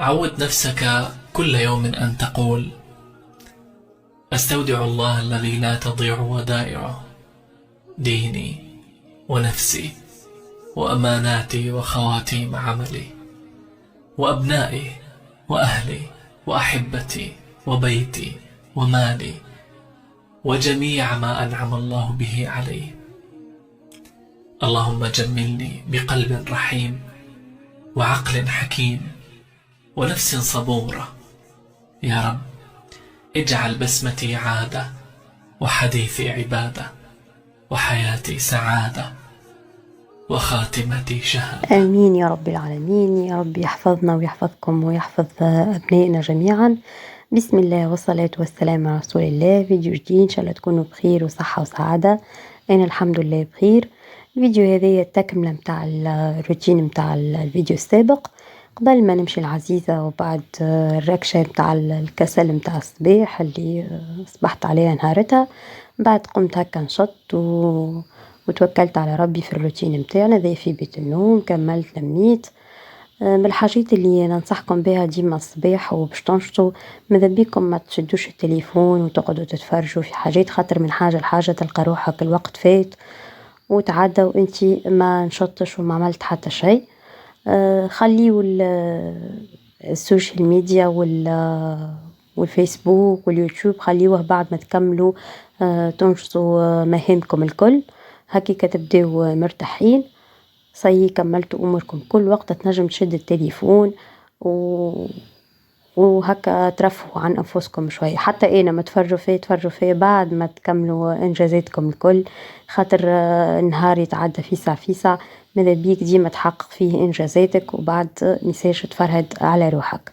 عود نفسك كل يوم أن تقول: أستودع الله الذي لا تضيع ودائعه ديني ونفسي وأماناتي وخواتيم عملي وأبنائي وأهلي وأحبتي وبيتي ومالي وجميع ما أنعم الله به علي. اللهم جملني بقلب رحيم وعقل حكيم ونفس صبورة. يا رب اجعل بسمتي عادة وحديثي عبادة وحياتي سعادة وخاتمتي شهادة. آمين يا رب العالمين. يا رب يحفظنا ويحفظكم ويحفظ أبنائنا جميعا. بسم الله والصلاة والسلام على رسول الله. فيديو جديد إن شاء الله تكونوا بخير وصحة وسعادة. أنا الحمد لله بخير. الفيديو هذه التكملة متاع الروتين متاع الفيديو السابق قبل ما نمشي العزيزة، وبعد الركشة متاع الكسل متاع الصباح اللي صبحت عليها نهارتها. بعد قمت هكا نشط وتوكلت على ربي في الروتين متاعنا ذي في بيت النوم. كملت لميت من الحاجات اللي ننصحكم بها ديما الصباح وباش تنشطوا. ماذا بيكم ما تشدوش التليفون وتقعدوا تتفرجوا في حاجات، خاطر من حاجة لحاجة تلقى روحك الوقت فات وتعدى وانتي ما نشطش وما عملت حتى شيء. خليوا السوشيال ميديا والفيسبوك واليوتيوب خليوه بعد ما تكملوا تنشطوا مهامكم الكل. هكي كتبداو مرتاحين صي كملتوا اموركم كل وقت تنجم تشد التليفون وهكا ترفهوا عن انفسكم شويه. حتى انا ما تفرجوا فيا بعد ما تكملوا انجازاتكم الكل، خاطر النهار يتعدى في ساعه ماذا بيك ديما تحقق فيه انجازاتك وبعد ميساج تفرهد على روحك.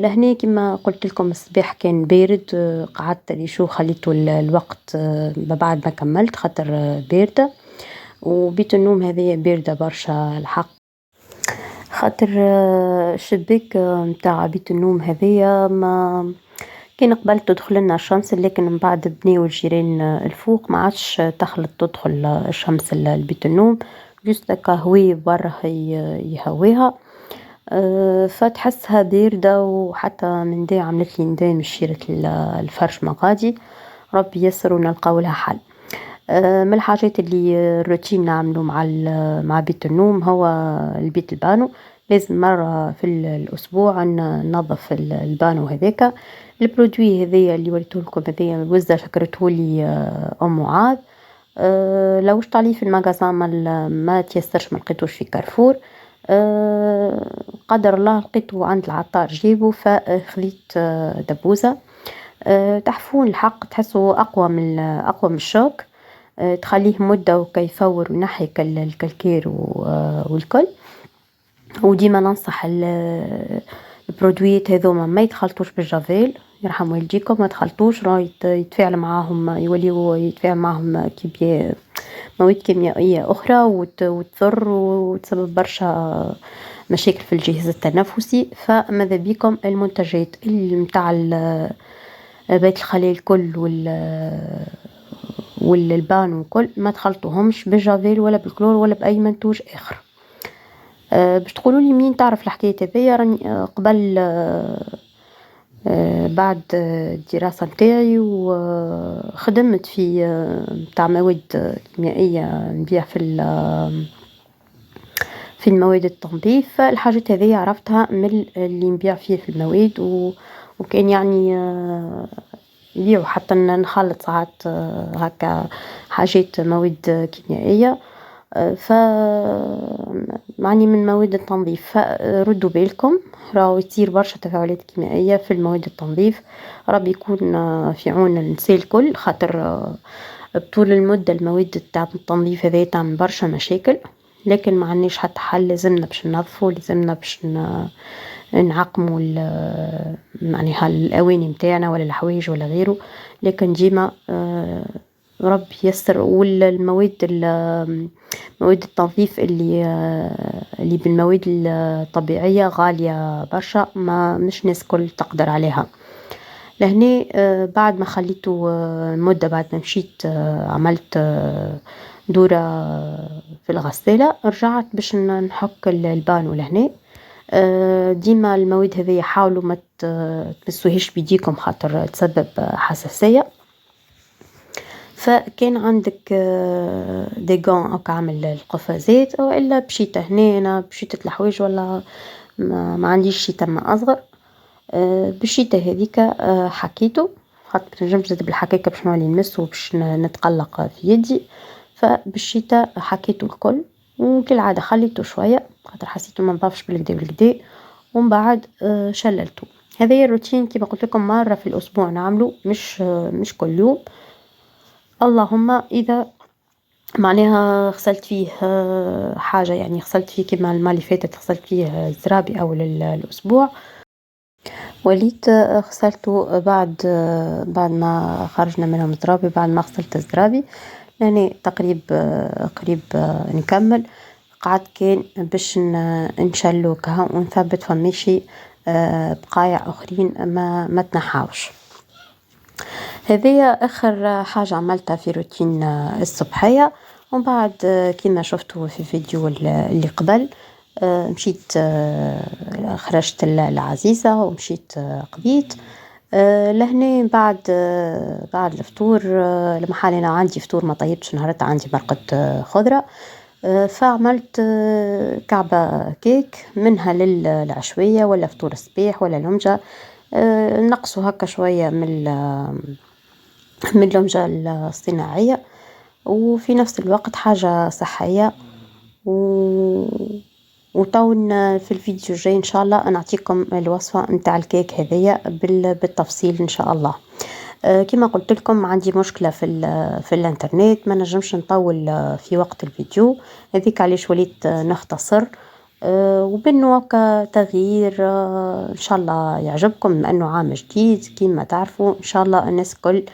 لهنا كما قلت لكم الصباح كان بارد. قعدت لي شو خليته الوقت بعد ما كملت خاطر بارده، وبيت النوم هذه باردة برشا الحق، خاطر الشباك متاع بيت النوم هذيا ما كان قبل تدخل لنا الشمس، لكن من بعد بناو الجيران الفوق ما عادش تدخل الشمس لبيت النوم، جست هكا برا يهويها. فتحسها باردة، وحتى من دا عملت لي نداء من شيرة الفرش مغادي. ربي يسر ونلقاو لها حل. من الحاجات اللي الروتين نعمله مع بيت النوم هو البيت البانو. لازم مرة في الأسبوع ننظف البانو هذاك. البرودوي هذايا اللي وريته لكم هذايا الوزة شكرته لي أم معاذ. لو وشت عليه في المغازان ما تيسرش ما لقيتوش في كارفور. قدر الله لقيته عند العطار جيبه، فخذيت دبوزة تحفون الحق تحسه أقوى من الشوك. تخليه مدة وكيفور وينحي الكالكير والكل. وديما ننصح البرودويات هذوما ما يتخلطوش بالجافيل، يرحم والديكم ما تخلطوش راه يتفاعل معاهم، يوليو يتفاعل معاهم مواد كيميائية أخرى وتضر وتسبب برشا مشاكل في الجهاز التنفسي. فماذا بيكم المنتجات متاع بيت الخليل الكل والبانو كل ما تخلطوهمش بالجافيل ولا بالكلور ولا باي منتوج اخر. باش تقولوا لي منين تعرف الحكايه هذيا؟ راني قبل بعد الدراسه نتاعي وخدمت في تاع مواد كيميائيه نبيع في المواد التنظيف. الحاجات هذه عرفتها من اللي نبيع فيه في المواد وكان يعني يبيعوا حتى نخلط ساعات هكا حاجات مواد كيميائية. معني من مواد التنظيف، فردوا بالكم راهو يصير برشا تفاعلات كيميائية في المواد التنظيف. ربي يكون في عون النساء الكل، خاطر بطول المدة المواد تاع التنظيف هذه تعمل برشا مشاكل، لكن ما عندناش حتى حل. لازمنا باش ننظفوا، لازمنا باش نعقموا يعني الأواني متاعنا ولا الحوايج ولا غيره. لكن ديما ربي يسر. والمواد مواد التنظيف اللي بالمواد الطبيعية غالية برشا، ما مش ناس كل تقدر عليها. لهنا بعد ما خليته مدة، بعد ما مشيت عملت دورة في الغسالة، رجعت باش نحك البانو لهنا. ديما المواد هذه حاولوا ما تمسوهاش بيديكم خاطر تسبب حساسية. فكان عندك دي غون هاكا عامل القفازات أو إلا بشيتة هنا بشيتة الحوايج ولا ما عنديش شيتة ما أصغر. بالشيتة هذيك حكيته خاطر نجمش زاد بالحكاكة باش نولي نمس وباش نتقلق في يدي. فبالشيتة حكيته الكل وكالعادة خليته شوية خاطر حسيته ما نضافش بالكدا بالكدا ومن بعد شللته. هذا الروتين كما قلت لكم مرة في الأسبوع نعمله مش كل يوم. اللهم إذا معناها غسلت فيه حاجة يعني غسلت فيه كما المرة اللي فاتت غسلت فيه زرابي أول الأسبوع وليت غسلته بعد ما خرجنا منهم زرابي بعد ما غسلت الزرابي يعني قريب نكمل قعد كان باش نشلو كها ونثبت فماشي بقايع أخرين ما تنحاوش. هذه آخر حاجة عملتها في روتين الصبحية. ومن بعد كما شفتوا في فيديو اللي قبل مشيت خرجت العزيزة ومشيت قضيت لهنا بعد الفطور المحل أنا عندي فطور ما طيبتش نهارت عندي مرقة خضرة. فعملت كعبة كيك منها للعشوية ولا فطور الصباح ولا لمجة نقصوا هكا شوية من اللمجة الصناعية وفي نفس الوقت حاجة صحية. وطون في الفيديو الجاي إن شاء الله نعطيكم الوصفة نتاع الكيك هذية بالتفصيل إن شاء الله. كما قلت لكم عندي مشكلة في الانترنت ما نجمش نطول في وقت الفيديو هذيك علاش وليت نختصر وبانه كتغيير ان شاء الله يعجبكم لانه عام جديد كما تعرفوا ان شاء الله الناس كل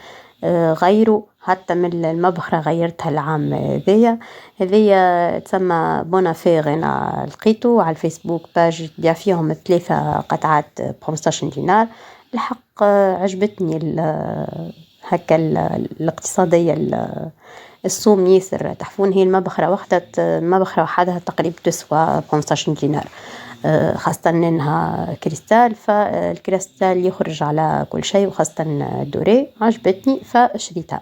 غيروا حتى من المبخرة غيرتها العام هذيا تسمى بونافير. انا لقيته على الفيسبوك باج تبيع فيهم 3 قطعات ب15 دينار. الحق عجبتني هكا الاقتصادية الصوم ياسر تحفون. هي المبخرة وحدها تقريبا تسوى 15 دينار خاصة انها كريستال فالكريستال يخرج على كل شيء وخاصة دوري عجبتني فشريتها.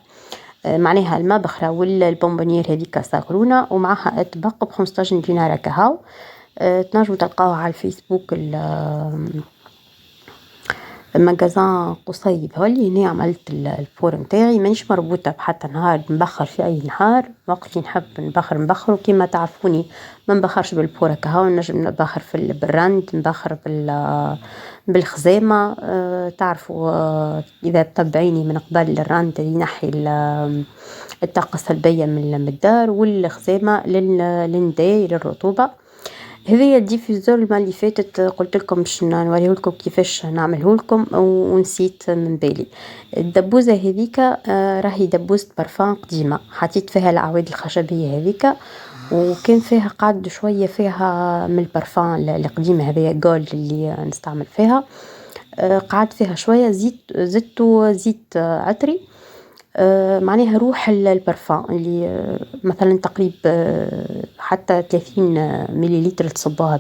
معناها المبخرة والبونبونير هذيك صغرونة ومعها تبقى ب15 دينار كهو. تنجموا تلقاوها على الفيسبوك مجازان قصيب هولي هنا عملت الفور متاعي مانيش مربوطة بحتى نهار نبخر في أي نهار وقت نحب نبخر وكما تعرفوني ما نبخرش بالفورة كهو نجم نبخر بالرند نبخر بالخزامة. تعرفوا إذا تتبعيني من قبل الرند ينحي الطاقة السلبية من الدار والخزامة للنداي للرطوبة. هذه الديفيزور المرة اللي فاتت قلت لكم باش نوريه لكم كيفاش نعمله لكم ونسيت من بالي. الدبوزة هذيك راهي دبوزة برفان قديمة حطيت فيها الأعواد الخشبية هذيك وكان فيها قعد شوية فيها من البرفان القديمة هذه جولد اللي نستعمل فيها. قعد فيها شوية زيت عطري معناها روح البرفان اللي مثلا تقريبا حتى 30 مليلتر تصبوها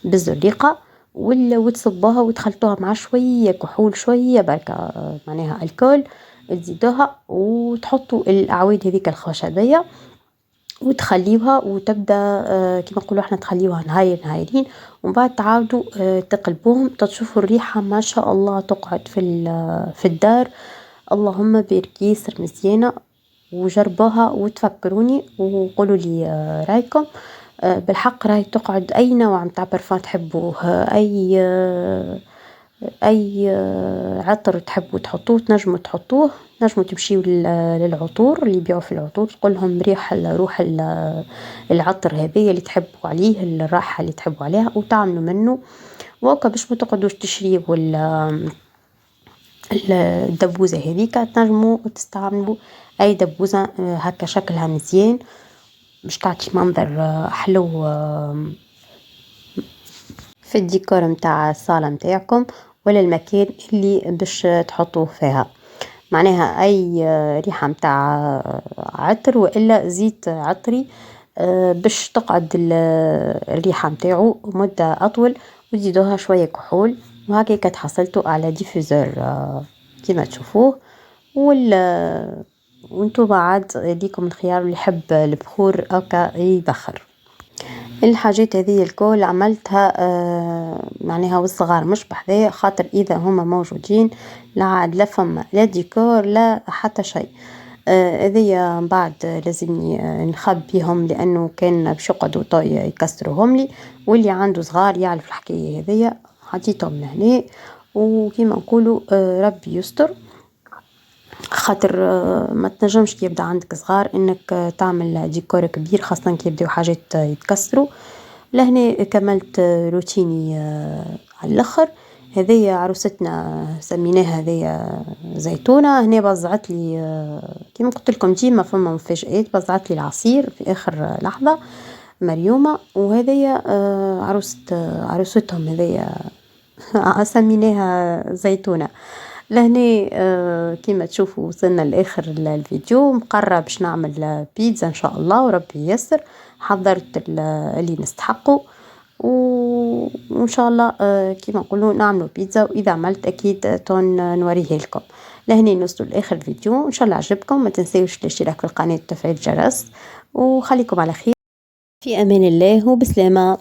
بالزريقة وتصبوها وتخلطوها مع شوية كحول شوية بركة معناها الكول تزيدوها وتحطوا الأعواد هذيك الخشبية وتخليوها وتبدا كما نقولوا احنا تخليوها نهايرين ومن بعد تعاودوا تقلبوهم تشوفوا الريحة ما شاء الله تقعد في الدار. اللهم بارك ياسر مزيانة وجربوها وتفكروني وقولوا لي رايكم. بالحق راهي تقعد أي نوع متاع برفان تحبوه أي عطر تحبوا تحطوه تنجموا تمشيوا للعطور اللي يبيعوا في العطور تقول لهم روح العطر هذه اللي تحبوا عليه الراحة اللي تحبوا عليها وتعملوا منه وكا باش ما تقعدوش تشريوا الدبوزة هذيك تنجموا تستعملوا أي دبوزة هكا شكلها مزيان باش تعطي منظر حلو في الديكور متاع الصالة متاعكم ولا المكان اللي باش تحطوه فيها. معناها أي ريحة متاع عطر وإلا زيت عطري باش تقعد الريحة متاعو مدة أطول، وتزيدوها شوية كحول، وهكاك تحصلتوا على ديفوزور كيما تشوفوه. وانتو بعد ليكم الخيار اللي يحب البخور هكا يبخر. الحاجات هذه الكل عملتها معناها والصغار مش بحذايا، خاطر إذا هما موجودين لا عاد لا فما لا ديكور لا حتى شيء. هذيا من بعد لازمني نخبيهم لأنه كان باش يقعدوا طاي يكسروهم لي، واللي عنده صغار يعرف الحكاية هذيا حطيتهم لهنا. وكيما نقولوا ربي يستر، خاطر ما تنجمش كي يبدا عندك صغار انك تعمل ديكور كبير، خاصة كي يبداو حاجات يتكسروا. لهنا كملت روتيني على الاخر. هذيا عروستنا سميناها هذيا زيتونة. هنا بزعت لي كيما قلت لكم ديما فما مفاجآت، بزعت لي العصير في اخر لحظة مريومة. وهذيا عروستهم هذيا سميناها زيتونة. لهني كيما تشوفوا وصلنا لاخر الفيديو، مقرب باش نعمل بيتزا ان شاء الله وربي ييسر. حضرت اللي نستحقه وان شاء الله كيما نقولوا نعملوا بيتزا، واذا عملت اكيد تون نوريه لكم. لهني نوصلوا لاخر الفيديو، ان شاء الله عجبكم. ما تنسيوش الاشتراك في القناه وتفعيل الجرس، وخليكم على خير في امان الله وبسلامه.